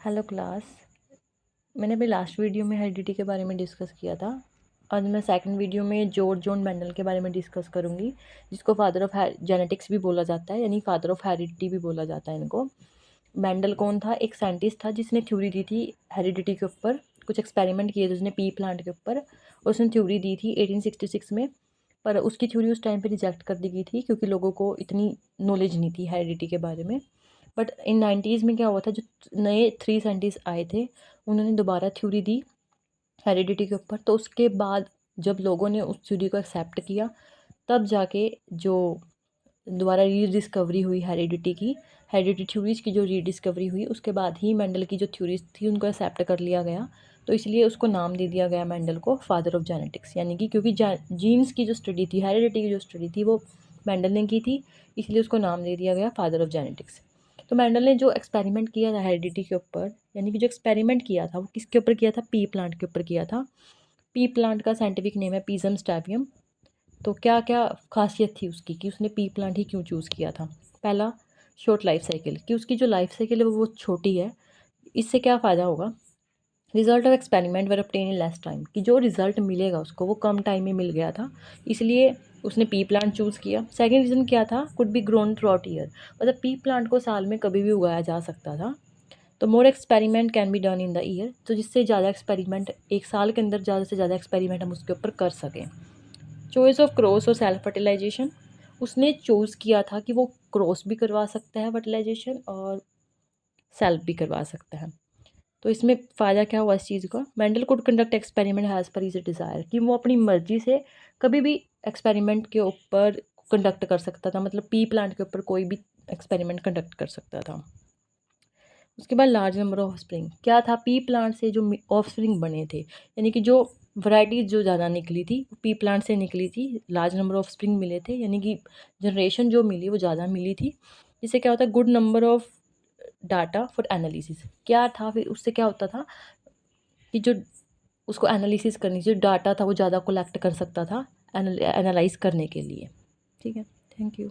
Hello class. मैंने अभी last video में हेरिडिटी के बारे में डिस्कस किया था। आज मैं सेकंड वीडियो में जॉर्ज जॉन मेंडल के बारे में डिस्कस करूंगी, जिसको फादर ऑफ जेनेटिक्स भी बोला जाता है, यानी फादर ऑफ हेरिडिटी भी बोला जाता है इनको। मेंडल कौन था? एक साइंटिस्ट था जिसने थ्योरी दी थी हेरिडिटी के ऊपर। कुछ एक्सपेरिमेंट किए थे उसने पी प्लांट के ऊपर, और उसने थ्योरी दी थी 1866 में। पर उसकी थ्योरी उस टाइम पे रिजेक्ट कर दी गई थी क्योंकि लोगों को इतनी नॉलेज नहीं थी हेरिडिटी के बारे में। बट इन 90s में क्या हुआ था, जो नए 3 साइंटिस्ट आए थे उन्होंने दोबारा थ्योरी दी हेरिडिटी के ऊपर। तो उसके बाद जब लोगों ने उस थ्योरी को एक्सेप्ट किया, तब जाके जो दोबारा रीडिस्कवरी हुई हेरिडिटी थ्योरीज की जो रीडिस्कवरी हुई, उसके बाद ही मेंडल की जो थ्योरीज थी उनको एक्सेप्ट कर लिया गया। तो इसलिए उसको नाम दे दिया गया मेंडल को फादर ऑफ जेनेटिक्स, यानी कि क्योंकि जीन्स की जो स्टडी थी, हेरिडिटी की जो स्टडी थी, वो मेंडल ने की थी, इसलिए उसको नाम दे दिया गया फादर ऑफ जेनेटिक्स। तो मेंडल ने जो एक्सपेरिमेंट किया था हेरिडिटी के ऊपर, यानी कि जो एक्सपेरिमेंट किया था वो किसके ऊपर किया था? पी प्लांट के ऊपर किया था। पी प्लांट का साइंटिफिक नेम है पीजम स्टैबियम। तो क्या क्या खासियत थी उसकी कि उसने पी प्लांट ही क्यों चूज़ किया था? पहला, शॉर्ट लाइफ साइकिल, कि उसकी जो लाइफ साइकिल है वो बहुत छोटी है। इससे क्या फ़ायदा होगा? Result of experiment were obtain in less time, कि जो रिजल्ट मिलेगा उसको वो कम टाइम में मिल गया था, इसलिए उसने पी प्लांट चूज़ किया। सेकेंड रीज़न क्या था? Could be grown through out year, मतलब पी प्लांट को साल में कभी भी उगाया जा सकता था। तो more experiment can be done in the year, तो जिससे ज़्यादा एक्सपेरिमेंट, एक साल के अंदर ज़्यादा से ज़्यादा एक्सपेरिमेंट हम उसके ऊपर कर सकें। चॉइस ऑफ क्रॉस और सेल्फ फर्टिलाइजेशन, उसने चूज़ किया था कि वो क्रॉस भी करवा सकता है फर्टिलाइजेशन, और सेल्फ भी करवा सकता है। तो इसमें फ़ायदा क्या हुआ इस चीज़ का? Mendel could conduct experiment has पर हिज डिज़ायर, कि वो अपनी मर्जी से कभी भी एक्सपेरिमेंट के ऊपर कंडक्ट कर सकता था, मतलब पी प्लांट के ऊपर कोई भी एक्सपेरिमेंट कंडक्ट कर सकता था। उसके बाद लार्ज नंबर ऑफ स्प्रिंग, क्या था? पी प्लांट से जो ऑफ स्प्रिंग बने थे, यानी कि जो वैराइटीज़ जो ज़्यादा निकली थी पी प्लांट से निकली थी। लार्ज नंबर ऑफ स्प्रिंग मिले थे, यानी कि जनरेशन जो मिली वो ज़्यादा मिली थी। जिससे क्या होता है? Good number of data for analysis. क्या था फिर? उससे क्या होता था कि जो उसको एनालिसिस करनी, जो डाटा था वो ज़्यादा कलेक्ट कर सकता था एनालाइज करने के लिए। ठीक है, थैंक यू।